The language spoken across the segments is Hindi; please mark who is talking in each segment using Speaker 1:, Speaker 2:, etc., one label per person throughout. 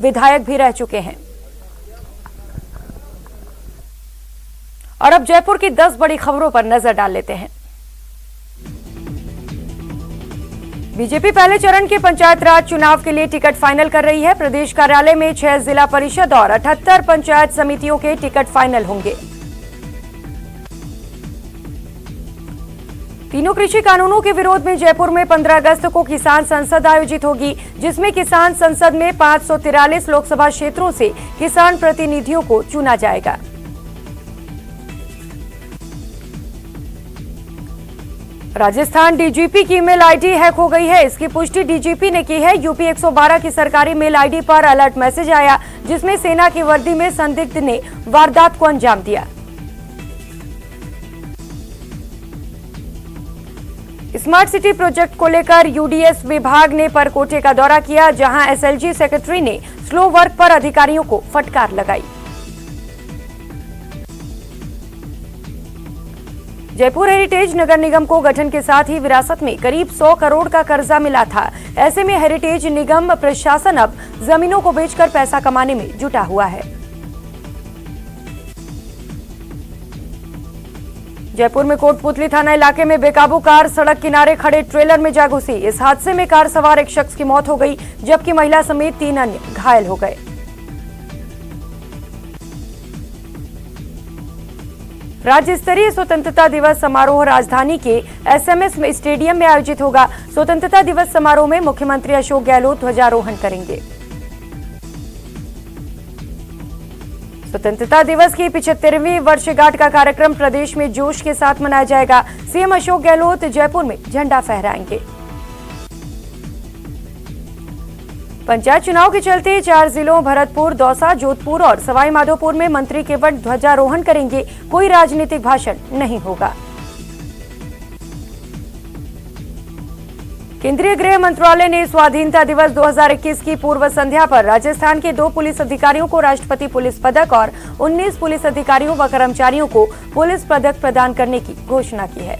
Speaker 1: विधायक भी रह चुके हैं। और अब जयपुर की 10 बड़ी खबरों पर नजर डाल लेते हैं। बीजेपी पहले चरण के पंचायत राज चुनाव के लिए टिकट फाइनल कर रही है। प्रदेश कार्यालय में 6 जिला परिषद और 78 पंचायत समितियों के टिकट फाइनल होंगे। तीनों कृषि कानूनों के विरोध में जयपुर में 15 अगस्त को किसान संसद आयोजित होगी, जिसमें किसान संसद में 543 लोकसभा क्षेत्रों से किसान प्रतिनिधियों को चुना जाएगा। राजस्थान डीजीपी की ईमेल आईडी हैक हो गई है। इसकी पुष्टि डीजीपी ने की है। यूपी 112 की सरकारी मेल आईडी पर अलर्ट मैसेज आया, जिसमें सेना की वर्दी में संदिग्ध ने वारदात को अंजाम दिया। स्मार्ट सिटी प्रोजेक्ट को लेकर यूडीएस विभाग ने परकोटे का दौरा किया, जहां एसएलजी सेक्रेटरी ने स्लो वर्क पर अधिकारियों को फटकार लगाई। जयपुर हेरिटेज नगर निगम को गठन के साथ ही विरासत में करीब 100 करोड़ का कर्जा मिला था। ऐसे में हेरिटेज निगम प्रशासन अब जमीनों को बेचकर पैसा कमाने में जुटा हुआ है। जयपुर में कोटपुतली थाना इलाके में बेकाबू कार सड़क किनारे खड़े ट्रेलर में जा घुसी। इस हादसे में कार सवार एक शख्स की मौत हो गई, जबकि महिला समेत 3 अन्य घायल हो गए। राज्य स्तरीय स्वतंत्रता दिवस समारोह राजधानी के एसएमएस स्टेडियम में आयोजित होगा। स्वतंत्रता दिवस समारोह में मुख्यमंत्री अशोक गहलोत ध्वजारोहण करेंगे। स्वतंत्रता दिवस की 75वीं वर्षगांठ का कार्यक्रम प्रदेश में जोश के साथ मनाया जाएगा। सीएम अशोक गहलोत जयपुर में झंडा फहराएंगे। पंचायत चुनाव के चलते 4 जिलों भरतपुर, दौसा, जोधपुर और सवाई माधोपुर में मंत्री केवल ध्वजारोहण करेंगे। कोई राजनीतिक भाषण नहीं होगा। केंद्रीय गृह मंत्रालय ने स्वाधीनता दिवस 2021 की पूर्व संध्या पर राजस्थान के 2 पुलिस अधिकारियों को राष्ट्रपति पुलिस पदक और 19 पुलिस अधिकारियों व कर्मचारियों को पुलिस पदक प्रदान करने की घोषणा की है।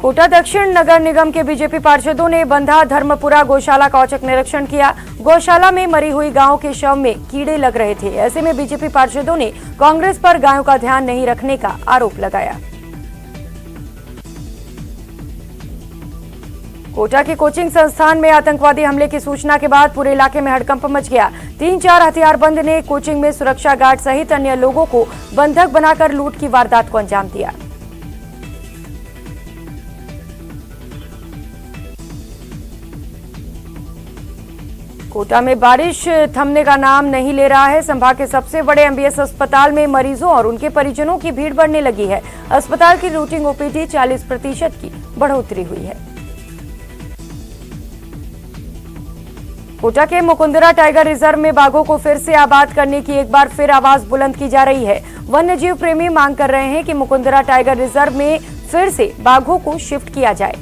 Speaker 1: कोटा दक्षिण नगर निगम के बीजेपी पार्षदों ने बंधा धर्मपुरा गौशाला का औचक निरीक्षण किया। गौशाला में मरी हुई गायों के शव में कीड़े लग रहे थे। ऐसे में बीजेपी पार्षदों ने कांग्रेस पर गायों का ध्यान नहीं रखने का आरोप लगाया। कोटा के कोचिंग संस्थान में आतंकवादी हमले की सूचना के बाद पूरे इलाके में हड़कंप मच गया। 3-4 हथियारबंद ने कोचिंग में सुरक्षा गार्ड सहित अन्य लोगों को बंधक बनाकर लूट की वारदात को अंजाम दिया। कोटा में बारिश थमने का नाम नहीं ले रहा है। संभाग के सबसे बड़े एमबीएस अस्पताल में मरीजों और उनके परिजनों की भीड़ बढ़ने लगी है। अस्पताल की रूटीन ओपीडी 40% की बढ़ोतरी हुई है। कोटा के मुकुंदरा टाइगर रिजर्व में बाघों को फिर से आबाद करने की एक बार फिर आवाज बुलंद की जा रही है। वन्य जीव प्रेमी मांग कर रहे हैं कि मुकुंदरा टाइगर रिजर्व में फिर से बाघों को शिफ्ट किया जाए।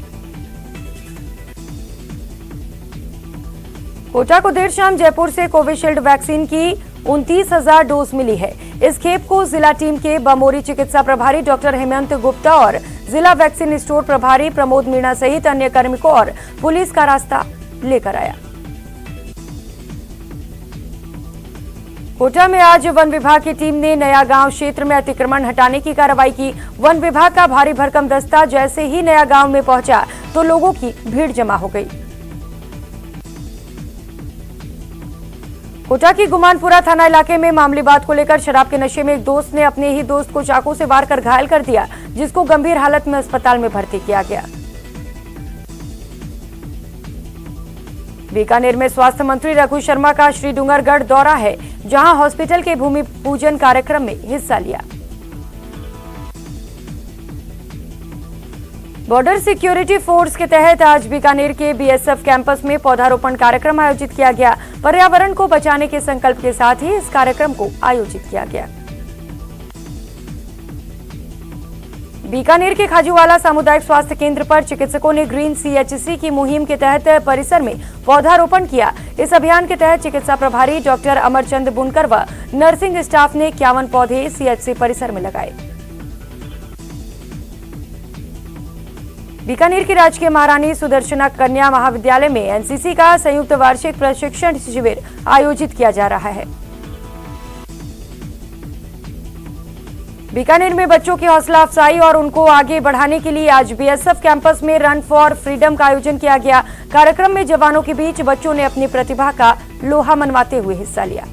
Speaker 1: कोटा को देर शाम जयपुर से कोविशील्ड वैक्सीन की 29,000 डोज मिली है। इस खेप को जिला टीम के बमोरी चिकित्सा प्रभारी डॉक्टर हेमंत गुप्ता और जिला वैक्सीन स्टोर प्रभारी प्रमोद मीणा सहित अन्य कार्मिकों और पुलिस का रास्ता लेकर आया। कोटा में आज वन विभाग की टीम ने नया गांव क्षेत्र में अतिक्रमण हटाने की कार्रवाई की। वन विभाग का भारी भरकम दस्ता जैसे ही नया गांव में पहुंचा तो लोगों की भीड़ जमा हो गई। कोटा की गुमानपुरा थाना इलाके में मामूली बात को लेकर शराब के नशे में एक दोस्त ने अपने ही दोस्त को चाकू से वार कर घायल कर दिया, जिसको गंभीर हालत में अस्पताल में भर्ती किया गया। बीकानेर में स्वास्थ्य मंत्री रघु शर्मा का श्री डूंगरगढ़ दौरा है, जहां हॉस्पिटल के भूमि पूजन कार्यक्रम में हिस्सा लिया। बॉर्डर सिक्योरिटी फोर्स के तहत आज बीकानेर के बीएसएफ कैंपस में पौधारोपण कार्यक्रम आयोजित किया गया। पर्यावरण को बचाने के संकल्प के साथ ही इस कार्यक्रम को आयोजित किया गया। बीकानेर के खाजूवाला सामुदायिक स्वास्थ्य केंद्र पर चिकित्सकों ने ग्रीन सीएचसी की मुहिम के तहत परिसर में पौधारोपण किया। इस अभियान के तहत चिकित्सा प्रभारी डॉक्टर अमरचंद बुनकर व नर्सिंग स्टाफ ने 51 पौधे सीएचसी परिसर में लगाए। बीकानेर की राजकीय महारानी सुदर्शना कन्या महाविद्यालय में एनसीसी का संयुक्त वार्षिक प्रशिक्षण शिविर आयोजित किया जा रहा है। बीकानेर में बच्चों की हौसला अफजाई और उनको आगे बढ़ाने के लिए आज बीएसएफ कैंपस में रन फॉर फ्रीडम का आयोजन किया गया। कार्यक्रम में जवानों के बीच बच्चों ने अपनी प्रतिभा का लोहा मनवाते हुए हिस्सा लिया।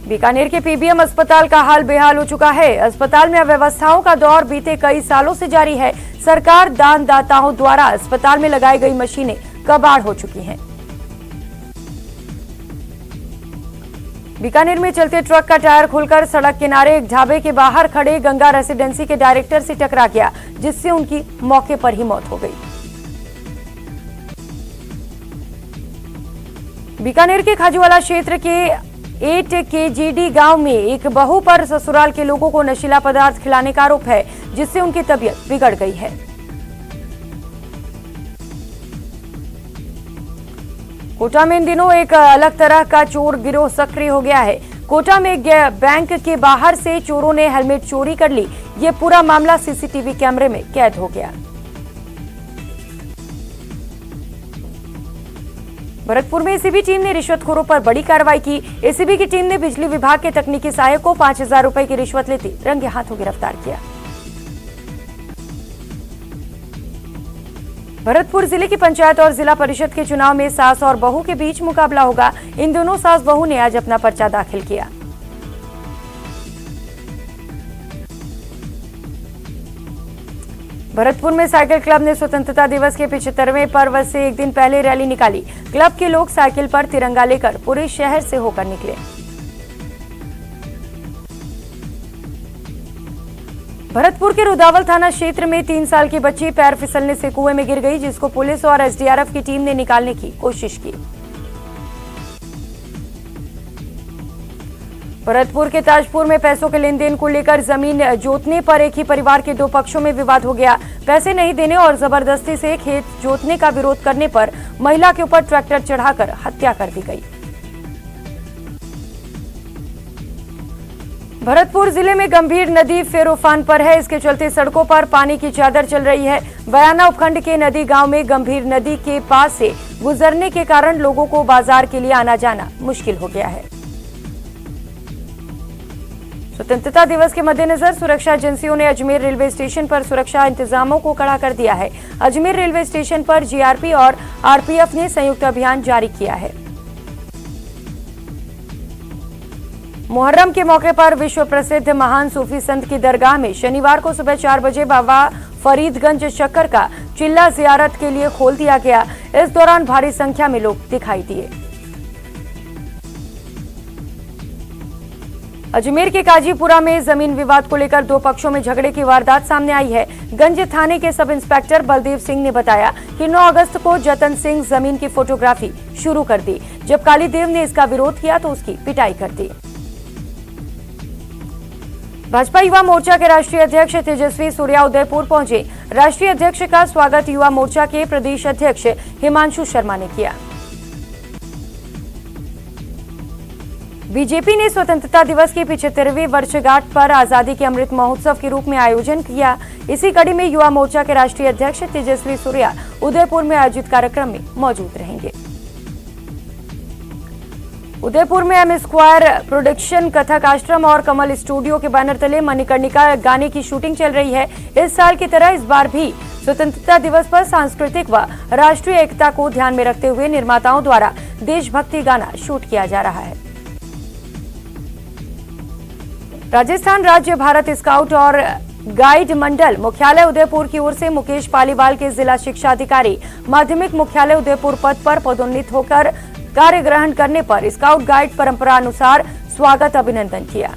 Speaker 1: बीकानेर के पीबीएम अस्पताल का हाल बेहाल हो चुका है। अस्पताल में अव्यवस्थाओं का दौर बीते कई सालों से जारी है। सरकार दानदाताओं द्वारा अस्पताल में लगाई गई मशीनें कबाड़ हो चुकी हैं। बीकानेर में चलते ट्रक का टायर खुलकर सड़क किनारे एक ढाबे के बाहर खड़े गंगा रेसिडेंसी के डायरेक्टर से टकरा गया, जिससे उनकी मौके पर ही मौत हो गई। बीकानेर के खाजूवाला क्षेत्र के 8 KGD गांव में एक बहू पर ससुराल के लोगों को नशीला पदार्थ खिलाने का आरोप है, जिससे उनकी तबीयत बिगड़ गई है। कोटा में इन दिनों एक अलग तरह का चोर गिरोह सक्रिय हो गया है। कोटा में बैंक के बाहर से चोरों ने हेलमेट चोरी कर ली। ये पूरा मामला सीसीटीवी कैमरे में कैद हो गया। भरतपुर में एसीबी टीम ने रिश्वतखोरों पर बड़ी कार्रवाई की। एसीबी की टीम ने बिजली विभाग के तकनीकी सहायक को 5000 रुपए की रिश्वत लेते रंगे हाथों गिरफ्तार किया। भरतपुर जिले की पंचायत और जिला परिषद के चुनाव में सास और बहू के बीच मुकाबला होगा। इन दोनों सास बहू ने आज अपना पर्चा दाखिल किया। भरतपुर में साइकिल क्लब ने स्वतंत्रता दिवस के 75वें पर्व से एक दिन पहले रैली निकाली। क्लब के लोग साइकिल पर तिरंगा लेकर पूरे शहर से होकर निकले। भरतपुर के रुदावल थाना क्षेत्र में 3 साल की बच्ची पैर फिसलने से कुएं में गिर गई, जिसको पुलिस और एसडीआरएफ की टीम ने निकालने की कोशिश की। भरतपुर के ताजपुर में पैसों के लेन देन को लेकर जमीन जोतने पर एक ही परिवार के 2 पक्षों में विवाद हो गया। पैसे नहीं देने और जबरदस्ती से खेत जोतने का विरोध करने पर महिला के ऊपर ट्रैक्टर चढ़ाकर हत्या कर दी गई। भरतपुर जिले में गंभीर नदी फिर उफान पर है। इसके चलते सड़कों पर पानी की चादर चल रही है। बयाना उपखंड के नदी गांव में गंभीर नदी के पास से गुजरने के कारण लोगों को बाजार के लिए आना जाना मुश्किल हो गया है। स्वतंत्रता दिवस के मद्देनजर सुरक्षा एजेंसियों ने अजमेर रेलवे स्टेशन पर सुरक्षा इंतजामों को कड़ा कर दिया है। अजमेर रेलवे स्टेशन पर जीआरपी और आरपीएफ ने संयुक्त अभियान जारी किया है। मुहर्रम के मौके पर विश्व प्रसिद्ध महान सूफी संत की दरगाह में शनिवार को सुबह 4 बजे बाबा फरीदगंज शक्कर का चिल्ला जियारत के लिए खोल दिया गया। इस दौरान भारी संख्या में लोग दिखाई दिए। अजमेर के काजीपुरा में जमीन विवाद को लेकर 2 पक्षों में झगड़े की वारदात सामने आई है। गंज थाने के सब इंस्पेक्टर बलदेव सिंह ने बताया कि 9 अगस्त को जतन सिंह जमीन की फोटोग्राफी शुरू कर दी। जब कालीदेव ने इसका विरोध किया तो उसकी पिटाई कर दी। भाजपा युवा मोर्चा के राष्ट्रीय अध्यक्ष तेजस्वी सूर्या उदयपुर पहुंचे। राष्ट्रीय अध्यक्ष का स्वागत युवा मोर्चा के प्रदेश अध्यक्ष हिमांशु शर्मा ने किया। बीजेपी ने स्वतंत्रता दिवस की 75वीं वर्षगांठ पर आजादी के अमृत महोत्सव के रूप में आयोजन किया। इसी कड़ी में युवा मोर्चा के राष्ट्रीय अध्यक्ष तेजस्वी सूर्या उदयपुर में आयोजित कार्यक्रम में मौजूद रहेंगे। उदयपुर में एम स्क्वायर प्रोडक्शन, कथक आश्रम और कमल स्टूडियो के बैनर तले मणिकर्णिका गाने की शूटिंग चल रही है। इस साल की तरह इस बार भी स्वतंत्रता दिवस पर सांस्कृतिक व राष्ट्रीय एकता को ध्यान में रखते हुए निर्माताओं द्वारा देशभक्ति गाना शूट किया जा रहा है। राजस्थान राज्य भारत स्काउट और गाइड मंडल मुख्यालय उदयपुर की ओर से मुकेश पालीवाल के जिला शिक्षा अधिकारी माध्यमिक मुख्यालय उदयपुर पद पर पदोन्नत होकर कार्य ग्रहण करने पर स्काउट गाइड परंपरा अनुसार स्वागत अभिनंदन किया।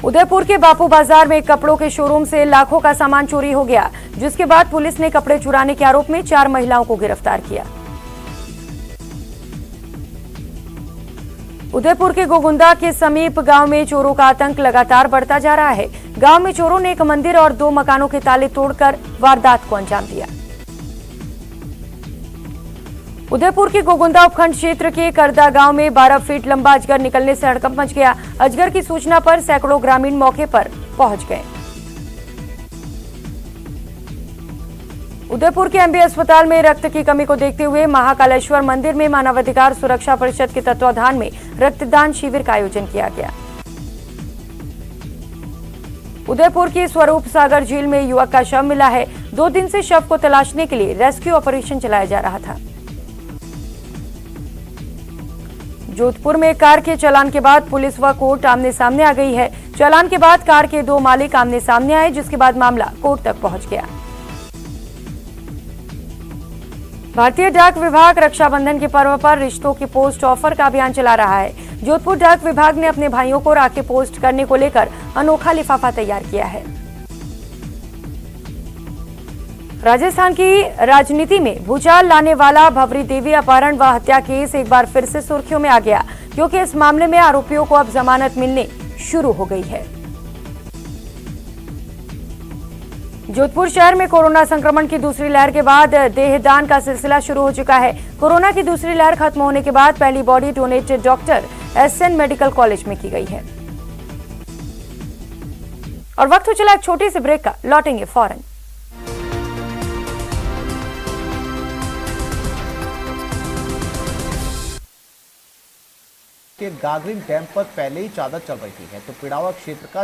Speaker 1: उदयपुर के बापू बाजार में कपड़ों के शोरूम से लाखों का सामान चोरी हो गया, जिसके बाद पुलिस ने कपड़े चुराने के आरोप में 4 महिलाओं को गिरफ्तार किया। उदयपुर के गोगुंदा के समीप गांव में चोरों का आतंक लगातार बढ़ता जा रहा है। गांव में चोरों ने एक मंदिर और 2 मकानों के ताले तोड़कर वारदात को अंजाम दिया। उदयपुर के गोगुंदा उपखंड क्षेत्र के करदा गांव में 12 फीट लंबा अजगर निकलने से हड़कंप मच गया। अजगर की सूचना पर सैकड़ों ग्रामीण मौके पर पहुंच गए। उदयपुर के एमबी अस्पताल में रक्त की कमी को देखते हुए महाकालेश्वर मंदिर में मानवाधिकार सुरक्षा परिषद के तत्वाधान में रक्तदान शिविर का आयोजन किया गया। उदयपुर की स्वरूप सागर झील में युवक का शव मिला है। 2 दिन से शव को तलाशने के लिए रेस्क्यू ऑपरेशन चलाया जा रहा था। जोधपुर में कार के चालान के बाद पुलिस व कोर्ट आमने सामने आ गई है। चालान के बाद कार के 2 मालिक आमने सामने आए, जिसके बाद मामला कोर्ट तक पहुंच गया। भारतीय डाक विभाग रक्षाबंधन के पर्व पर रिश्तों की पोस्ट ऑफर का अभियान चला रहा है। जोधपुर डाक विभाग ने अपने भाइयों को राखी पोस्ट करने को लेकर अनोखा लिफाफा तैयार किया है। राजस्थान की राजनीति में भूचाल लाने वाला भवरी देवी अपहरण व हत्या केस एक बार फिर से सुर्खियों में आ गया, क्योंकि इस मामले में आरोपियों को अब जमानत मिलने शुरू हो गई है। जोधपुर शहर में कोरोना संक्रमण की दूसरी लहर के बाद देहदान का सिलसिला शुरू हो चुका है। कोरोना की दूसरी लहर खत्म होने के बाद पहली body donate doctor SN medical college में की गई है। और वक्त हो चला एक छोटी सी ब्रेक का, लौटेंगे फौरन।
Speaker 2: के गागरिन डैम पर पहले ही चादर चल रही है, तो पिड़ावा क्षेत्र का